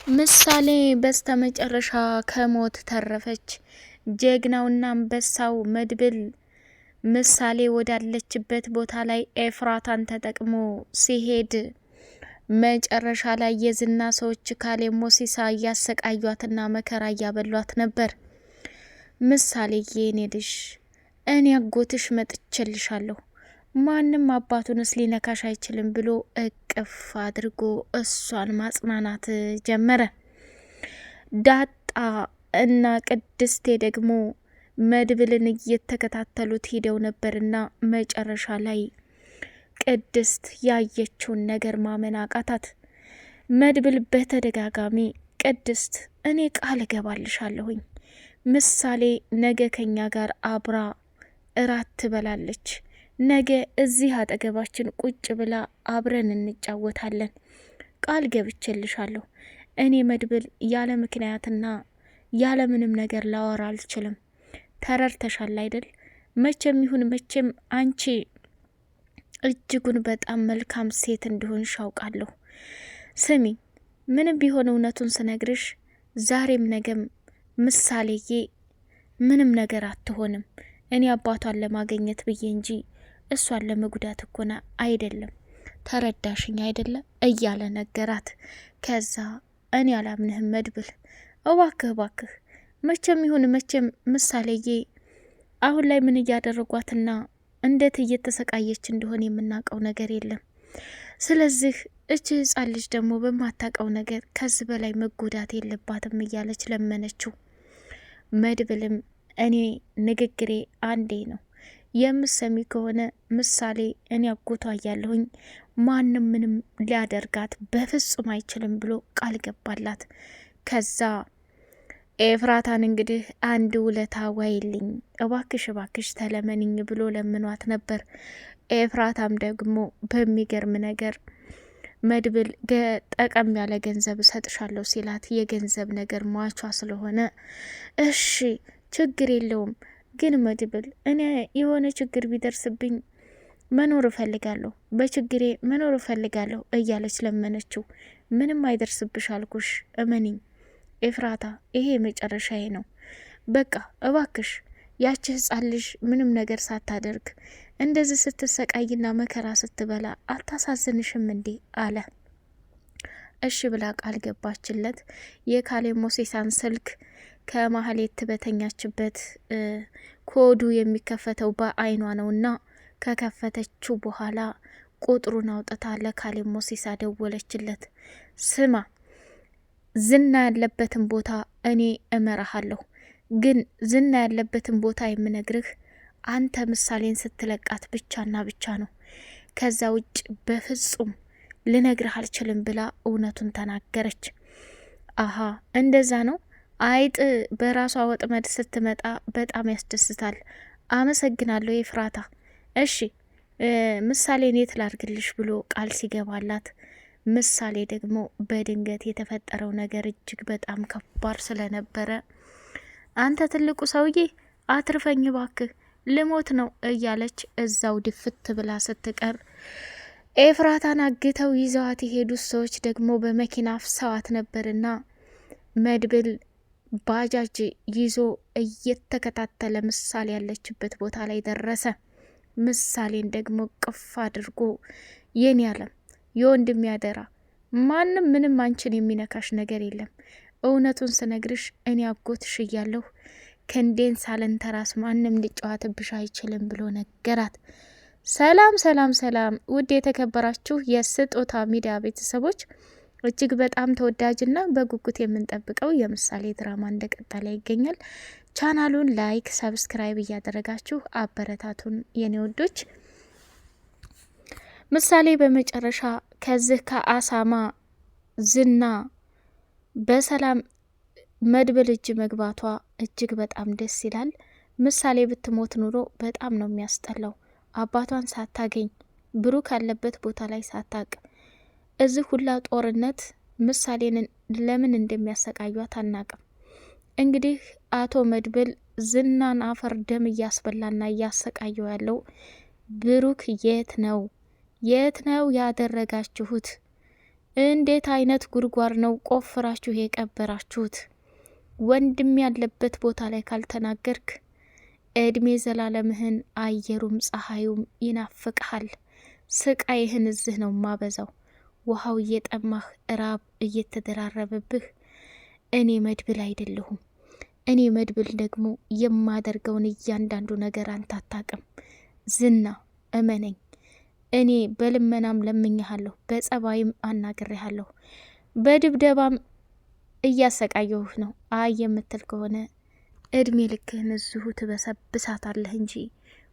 ምሳሌ በስተመጨረሻ ከሞት ተረፈች። ጀግናውና አንበሳው መድብል ምሳሌ ወዳለችበት ቦታ ላይ ኤፍራታን ተጠቅሞ ሲሄድ መጨረሻ ላይ የዝና ሰዎች ካሌብ ሞሲሳ እያሰቃዩትና መከራ እያበሏት ነበር። ምሳሌ የኔ ልጅ እኔ አጎትሽ መጥቼልሻለሁ፣ ማንም አባቱንስ ሊነካሽ አይችልም ብሎ እቅፍ አድርጎ እሷን ማጽናናት ጀመረ። ዳጣ እና ቅድስቴ ደግሞ መድብልን እየተከታተሉት ሂደው ነበርና መጨረሻ ላይ ቅድስት ያየችውን ነገር ማመን አቃታት። መድብል በተደጋጋሚ ቅድስት እኔ ቃል እገባልሻለሁኝ ምሳሌ ነገ ከኛ ጋር አብራ እራት ትበላለች፣ ነገ እዚህ አጠገባችን ቁጭ ብላ አብረን እንጫወታለን፣ ቃል ገብቼልሻለሁ። እኔ መድብል ያለ ምክንያትና ያለ ምንም ነገር ላወራ አልችልም። ተረድተሻል አይደል? መቼም ይሁን መቼም አንቺ እጅጉን በጣም መልካም ሴት እንደሆንሽ አውቃለሁ። ስሚ፣ ምንም ቢሆን እውነቱን ስነግርሽ ዛሬም ነገም ምሳሌዬ ምንም ነገር አትሆንም። እኔ አባቷን ለማግኘት ብዬ እንጂ እሷን ለመጉዳት እኮና አይደለም። ተረዳሽኝ አይደለም እያለ ነገራት። ከዛ እኔ አላምንህም መድብል፣ እባክህ እባክህ፣ መቼም ይሁን መቼም ምሳሌዬ አሁን ላይ ምን እያደረጓትና እንዴት እየተሰቃየች እንደሆነ የምናውቀው ነገር የለም። ስለዚህ እች ህጻን ልጅ ደግሞ በማታውቀው ነገር ከዚህ በላይ መጎዳት የለባትም እያለች ለመነችው። መድብልም እኔ ንግግሬ አንዴ ነው፣ የምሰሚ ከሆነ ምሳሌ እኔ አጎቷ እያለሁኝ ማንም ምንም ሊያደርጋት በፍጹም አይችልም ብሎ ቃል ገባላት። ከዛ ኤፍራታን እንግዲህ አንድ ውለታ ዋይልኝ እባክሽ እባክሽ ተለመንኝ ብሎ ለምኗት ነበር። ኤፍራታም ደግሞ በሚገርም ነገር መድብል ጠቀም ያለ ገንዘብ እሰጥሻለሁ ሲላት የገንዘብ ነገር ሟቿ ስለሆነ እሺ ችግር የለውም፣ ግን መድብል እኔ የሆነ ችግር ቢደርስብኝ መኖር እፈልጋለሁ፣ በችግሬ መኖር እፈልጋለሁ እያለች ለመነችው። ምንም አይደርስብሽ አልኩሽ፣ እመኒኝ ኤፍራታ፣ ይሄ መጨረሻዬ ነው። በቃ እባክሽ ያቺ ህጻን ልጅ ምንም ነገር ሳታደርግ እንደዚህ ስትሰቃይና መከራ ስትበላ አታሳዝንሽም እንዴ አለ። እሺ ብላ ቃል ገባችለት። የካሌብ ሞሲሳን ስልክ ከማህሌት በተኛችበት ኮዱ የሚከፈተው በአይኗ ነውና ከከፈተችው በኋላ ቁጥሩን አውጥታ ለካሌብ ሞሲሳ ደወለችለት። ስማ፣ ዝና ያለበትን ቦታ እኔ እመራሃለሁ፣ ግን ዝና ያለበትን ቦታ የምነግርህ አንተ ምሳሌን ስትለቃት ብቻና ብቻ ነው። ከዛ ውጭ በፍጹም ልነግርህ አልችልም ብላ እውነቱን ተናገረች። አሃ እንደዛ ነው። አይጥ በራሷ ወጥመድ ስትመጣ በጣም ያስደስታል። አመሰግናለሁ ኤፍራታ። እሺ ምሳሌን የት ላርግልሽ ብሎ ቃል ሲገባላት፣ ምሳሌ ደግሞ በድንገት የተፈጠረው ነገር እጅግ በጣም ከባድ ስለነበረ አንተ ትልቁ ሰውዬ አትርፈኝ ባክህ፣ ልሞት ነው እያለች እዛው ድፍት ብላ ስትቀር ኤፍራታን አግተው ይዘዋት የሄዱት ሰዎች ደግሞ በመኪና አፍሰዋት ነበርና መድብል ባጃጅ ይዞ እየተከታተለ ምሳሌ ያለችበት ቦታ ላይ ደረሰ። ምሳሌን ደግሞ ቅፍ አድርጎ የኔ ያለም የወንድም ያደራ፣ ማንም ምንም አንቺን የሚነካሽ ነገር የለም፣ እውነቱን ስነግርሽ እኔ አጎትሽ እያለሁ ክንዴን ሳልንተራስ ማንም ሊጫወትብሽ አይችልም ብሎ ነገራት። ሰላም ሰላም ሰላም! ውድ የተከበራችሁ የስጦታ ሚዲያ ቤተሰቦች እጅግ በጣም ተወዳጅና በጉጉት የምንጠብቀው የምሳሌ ድራማ እንደቀጠለ ይገኛል። ቻናሉን ላይክ፣ ሰብስክራይብ እያደረጋችሁ አበረታቱን የኔ ወዶች። ምሳሌ በመጨረሻ ከዚህ ከአሳማ ዝና በሰላም መድብል እጅ መግባቷ እጅግ በጣም ደስ ይላል። ምሳሌ ብትሞት ኑሮ በጣም ነው የሚያስጠላው። አባቷን ሳታገኝ ብሩክ ያለበት ቦታ ላይ ሳታቅ እዚህ ሁላ ጦርነት ምሳሌን ለምን እንደሚያሰቃዩት አናቅም። እንግዲህ አቶ መድብል ዝናን አፈር ደም እያስበላና እያሰቃየው ያለው ብሩክ የት ነው ያደረጋችሁት? እንዴት አይነት ጉድጓድ ነው ቆፍራችሁ የቀበራችሁት? ወንድም ያለበት ቦታ ላይ ካልተናገርክ እድሜ ዘላለምህን አየሩም ፀሐዩም ይናፍቅሃል። ስቃይህን እዚህ ነው ማበዛው። ውሃው እየጠማህ ራብ እየተደራረበብህ። እኔ መድብል አይደለሁም። እኔ መድብል ደግሞ የማደርገውን እያንዳንዱ ነገር አንተ አታቅም። ዝና እመነኝ፣ እኔ በልመናም ለምኜሃለሁ፣ በጸባይም አናግሬሃለሁ፣ በድብደባም እያሰቃየሁህ ነው። አይ የምትል ከሆነ እድሜ ልክህን እዚሁ ትበሰብሳታለህ እንጂ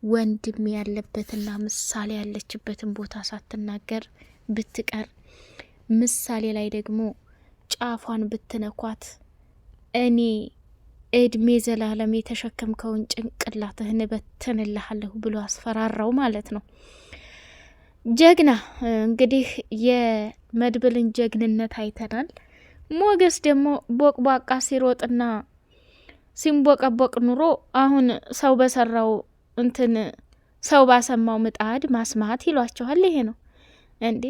ወንድሜ ያለበትና ምሳሌ ያለችበትን ቦታ ሳትናገር ብትቀር፣ ምሳሌ ላይ ደግሞ ጫፏን ብትነኳት እኔ እድሜ ዘላለም የተሸከምከውን ጭንቅላትህን በትንልሃለሁ ብሎ አስፈራራው ማለት ነው። ጀግና እንግዲህ የመድብልን ጀግንነት አይተናል። ሞገስ ደግሞ ቦቅቧቃ ሲሮጥና ሲንቦቀቦቅ ኑሮ አሁን ሰው በሰራው ሰው ባሰማው ምጣድ ማስማት ይሏቸዋል። ይሄ ነው እንዴ?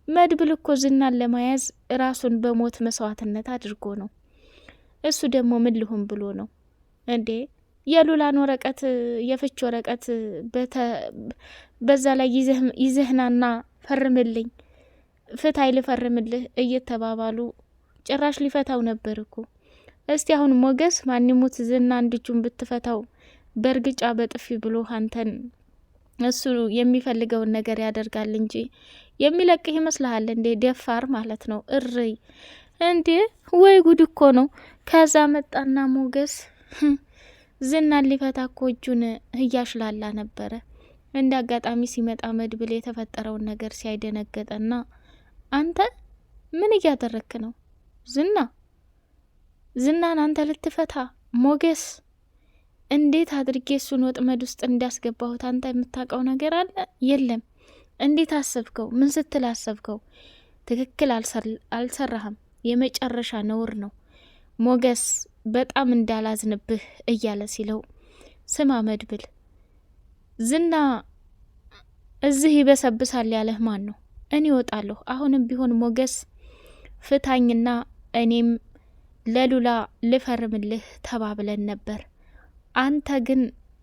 መድብል እኮ ዝናን ለመያዝ ራሱን በሞት መስዋዕትነት አድርጎ ነው። እሱ ደግሞ ምን ልሁን ብሎ ነው እንዴ? የሉላን ወረቀት የፍች ወረቀት በዛ ላይ ይዘህናና ፈርምልኝ፣ ፍታይ ልፈርምልህ እየተባባሉ ጭራሽ ሊፈታው ነበር እኮ። እስቲ አሁን ሞገስ ማንሙት ዝና አንድ እጁን ብትፈታው በእርግጫ በጥፊ ብሎ አንተን እሱ የሚፈልገውን ነገር ያደርጋል እንጂ የሚለቅህ ይመስልሃል እንዴ? ደፋር ማለት ነው። እርይ እንዴ! ወይ ጉድ እኮ ነው። ከዛ መጣና ሞገስ ዝናን ሊፈታ እኮ እጁን እያሽላላ ነበረ። እንደ አጋጣሚ ሲመጣ መድብል የተፈጠረውን ነገር ሲያይደነገጠና አንተ ምን እያደረክ ነው? ዝናን አንተ ልትፈታ? ሞገስ እንዴት አድርጌ እሱን ወጥመድ ውስጥ እንዳስገባሁት አንተ የምታውቀው ነገር አለ? የለም። እንዴት አሰብከው? ምን ስትል አሰብከው? ትክክል አልሰራህም። የመጨረሻ ነውር ነው። ሞገስ በጣም እንዳላዝንብህ እያለ ሲለው፣ ስማ መድብል፣ ዝና እዚህ ይበሰብሳል ያለህ ማን ነው? እኔ እወጣለሁ። አሁንም ቢሆን ሞገስ ፍታኝና እኔም ለሉላ ልፈርምልህ ተባብለን ነበር። አንተ ግን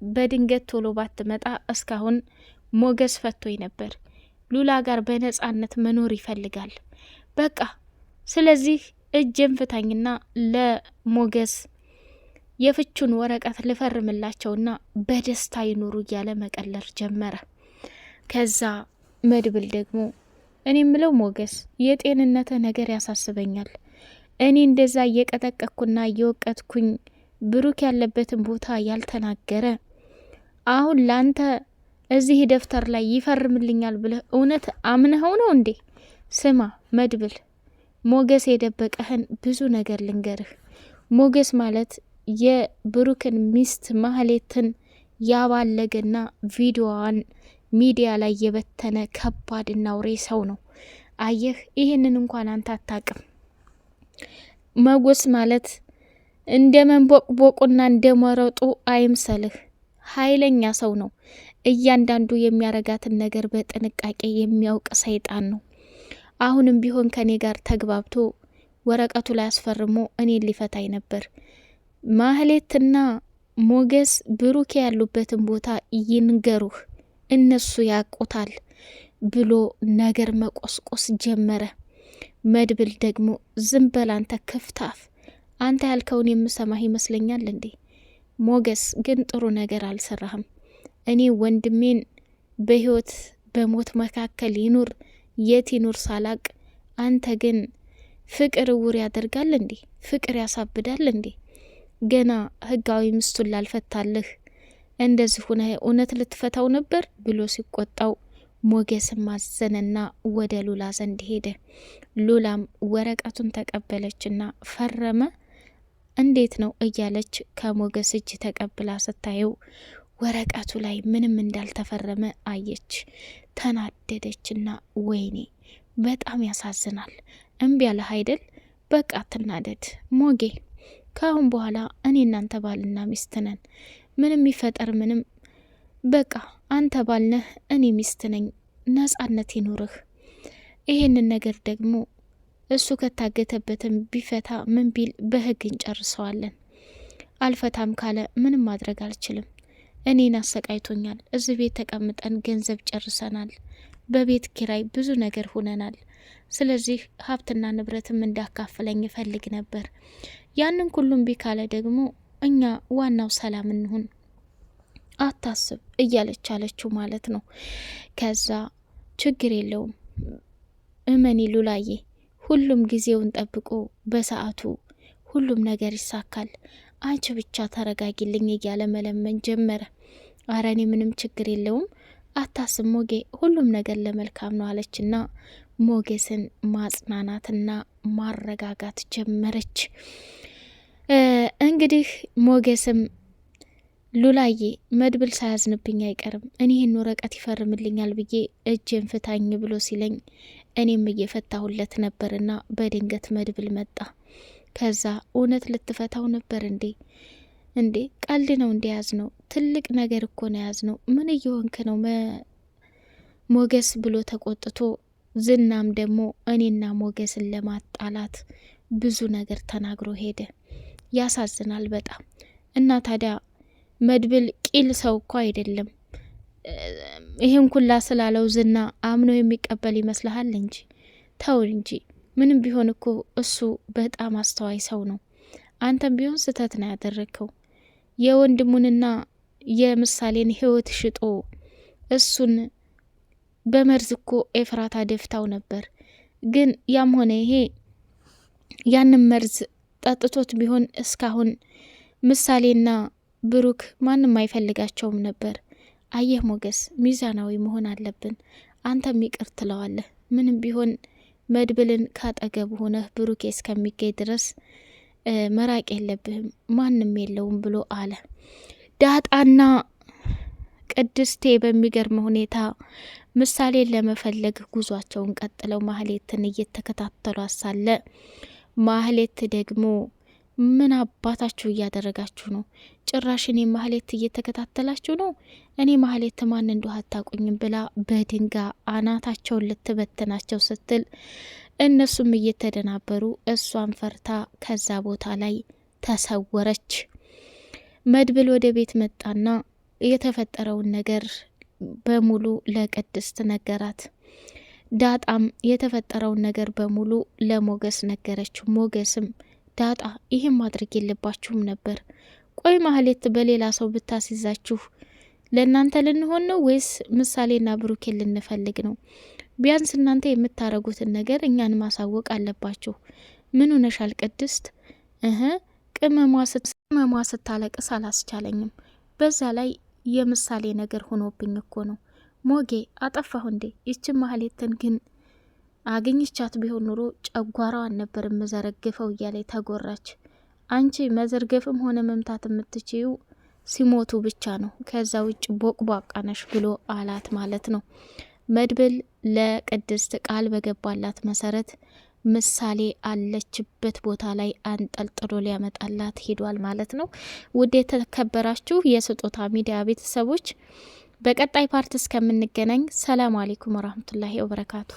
በድንገት ቶሎ ባትመጣ እስካሁን ሞገስ ፈቶኝ ነበር። ሉላ ጋር በነጻነት መኖር ይፈልጋል። በቃ ስለዚህ እጄን ፍታኝና ለሞገስ የፍቹን ወረቀት ልፈርምላቸውና በደስታ ይኑሩ እያለ መቀለር ጀመረ። ከዛ መድብል ደግሞ እኔ ምለው ሞገስ፣ የጤንነት ነገር ያሳስበኛል። እኔ እንደዛ እየቀጠቀኩና እየወቀትኩኝ ብሩክ ያለበትን ቦታ ያልተናገረ አሁን ላንተ እዚህ ደፍተር ላይ ይፈርምልኛል ብለህ እውነት አምነኸው ነው እንዴ? ስማ መድብል፣ ሞገስ የደበቀህን ብዙ ነገር ልንገርህ። ሞገስ ማለት የብሩክን ሚስት ማህሌትን ያባለገና ቪዲዮዋን ሚዲያ ላይ የበተነ ከባድና አውሬ ሰው ነው። አየህ፣ ይህንን እንኳን አንተ አታቅም። ሞገስ ማለት እንደ መንቦቅቦቁና እንደ መረጡ አይምሰልህ። ኃይለኛ ሰው ነው። እያንዳንዱ የሚያረጋትን ነገር በጥንቃቄ የሚያውቅ ሰይጣን ነው። አሁንም ቢሆን ከኔ ጋር ተግባብቶ ወረቀቱ ላይ አስፈርሞ እኔን ሊፈታኝ ነበር። ማህሌትና ሞገስ ብሩክ ያሉበትን ቦታ ይንገሩህ፣ እነሱ ያውቁታል ብሎ ነገር መቆስቆስ ጀመረ። መድብል ደግሞ ዝም በል አንተ ክፍታፍ፣ አንተ ያልከውን የምሰማህ ይመስለኛል እንዴ? ሞገስ ግን ጥሩ ነገር አልሰራህም። እኔ ወንድሜን በህይወት በሞት መካከል ይኑር የት ይኑር ሳላቅ፣ አንተ ግን ፍቅር እውር ያደርጋል እንዴ? ፍቅር ያሳብዳል እንዴ? ገና ህጋዊ ሚስቱን ላልፈታልህ እንደዚህ ሆነ እውነት ልትፈታው ነበር ብሎ ሲቆጣው፣ ሞገስም ማዘነና ወደ ሉላ ዘንድ ሄደ። ሉላም ወረቀቱን ተቀበለችና ፈረመ። እንዴት ነው እያለች ከሞገስ እጅ ተቀብላ ስታየው ወረቀቱ ላይ ምንም እንዳልተፈረመ አየች። ተናደደችና ወይኔ በጣም ያሳዝናል። እምቢ ያለህ አይደል? በቃ አትናደድ ሞጌ፣ ካሁን በኋላ እኔ እናንተ ባልና ሚስት ነን። ምንም ይፈጠር ምንም፣ በቃ አንተ ባልነህ እኔ ሚስት ነኝ። ነጻነት ይኑርህ። ይሄንን ነገር ደግሞ እሱ ከታገተበትም ቢፈታ ምን ቢል በህግ እንጨርሰዋለን። አልፈታም ካለ ምንም ማድረግ አልችልም። እኔን አሰቃይቶኛል። እዚህ ቤት ተቀምጠን ገንዘብ ጨርሰናል። በቤት ኪራይ ብዙ ነገር ሆነናል። ስለዚህ ሀብትና ንብረትም እንዳካፍለኝ ይፈልግ ነበር። ያንን ሁሉም ቢካለ ደግሞ እኛ ዋናው ሰላም እንሁን፣ አታስብ እያለች አለችው ማለት ነው። ከዛ ችግር የለውም እመኒ ሉላዬ፣ ሁሉም ጊዜውን ጠብቆ በሰዓቱ ሁሉም ነገር ይሳካል። አንቺ ብቻ ተረጋጊልኝ እያለ መለመን ጀመረ። አረ እኔ ምንም ችግር የለውም አታስብ ሞጌ፣ ሁሉም ነገር ለመልካም ነው አለችና ሞገስን ማጽናናትና ማረጋጋት ጀመረች። እንግዲህ ሞገስም ሉላዬ መድብል ሳያዝንብኝ አይቀርም፣ እኔ ይህን ወረቀት ይፈርምልኛል ብዬ እጄን ፍታኝ ብሎ ሲለኝ እኔም እየፈታሁለት ነበርና በድንገት መድብል መጣ። ከዛ እውነት ልትፈታው ነበር እንዴ ቀልድ ነው እንደያዝ ነው? ትልቅ ነገር እኮ ነው ያዝ ነው። ምን እየሆንክ ነው ሞገስ ብሎ ተቆጥቶ፣ ዝናም ደግሞ እኔና ሞገስን ለማጣላት ብዙ ነገር ተናግሮ ሄደ። ያሳዝናል በጣም። እና ታዲያ መድብል ቂል ሰው እኮ አይደለም። ይህን ኩላ ስላለው ዝና አምኖ የሚቀበል ይመስልሃል እንጂ ተው እንጂ። ምንም ቢሆን እኮ እሱ በጣም አስተዋይ ሰው ነው። አንተም ቢሆን ስህተት ነው ያደረግከው። የወንድሙንና የምሳሌን ህይወት ሽጦ እሱን በመርዝ እኮ ኤፍራታ ደፍታው ነበር። ግን ያም ሆነ ይሄ ያንን መርዝ ጠጥቶት ቢሆን እስካሁን ምሳሌና ብሩክ ማንም አይፈልጋቸውም ነበር። አየህ ሞገስ፣ ሚዛናዊ መሆን አለብን። አንተም ይቅር ትለዋለህ። ምንም ቢሆን መድብልን ካጠገብ ሆነህ ብሩኬ እስከሚገኝ ድረስ መራቅ የለብህም፣ ማንም የለውም ብሎ አለ። ዳጣና ቅድስቴ በሚገርም ሁኔታ ምሳሌን ለመፈለግ ጉዟቸውን ቀጥለው ማህሌትን እየተከታተሉ ሳለ ማህሌት ደግሞ ምን አባታችሁ እያደረጋችሁ ነው? ጭራሽ እኔ ማህሌት እየተከታተላችሁ ነው? እኔ ማህሌት ማን እንደሆነ አታውቁኝም ብላ በድንጋይ አናታቸውን ልትበትናቸው ስትል እነሱም እየተደናበሩ እሷን ፈርታ ከዛ ቦታ ላይ ተሰወረች። መድብል ወደ ቤት መጣና የተፈጠረውን ነገር በሙሉ ለቅድስት ነገራት። ዳጣም የተፈጠረውን ነገር በሙሉ ለሞገስ ነገረችው። ሞገስም ዳጣ ይህም ማድረግ የለባችሁም ነበር። ቆይ ማህሌት በሌላ ሰው ብታስይዛችሁ ለእናንተ ልንሆን ነው ወይስ ምሳሌና ብሩኬን ልንፈልግ ነው? ቢያንስ እናንተ የምታረጉትን ነገር እኛን ማሳወቅ አለባችሁ። ምን ሆነሻል ቅድስት? ቅመሟ ስታለቅስ አላስቻለኝም። በዛ ላይ የምሳሌ ነገር ሆኖብኝ እኮ ነው። ሞጌ አጠፋሁ እንዴ? ይችን ማህሌትን ግን አገኝቻት ቢሆን ኑሮ ጨጓራዋን ነበር የምዘረግፈው እያለ ተጎራች። አንቺ መዘርገፍም ሆነ መምታት የምትችይው ሲሞቱ ብቻ ነው፣ ከዛ ውጭ ቦቅቧቃ ነሽ ብሎ አላት ማለት ነው። መድብል ለቅድስት ቃል በገባላት መሰረት ምሳሌ አለችበት ቦታ ላይ አንጠልጥሎ ሊያመጣላት ሄዷል ማለት ነው። ውድ የተከበራችሁ የስጦታ ሚዲያ ቤተሰቦች በቀጣይ ፓርት እስከምንገናኝ ሰላም አለይኩም ወራህመቱላሂ ወበረካቱ።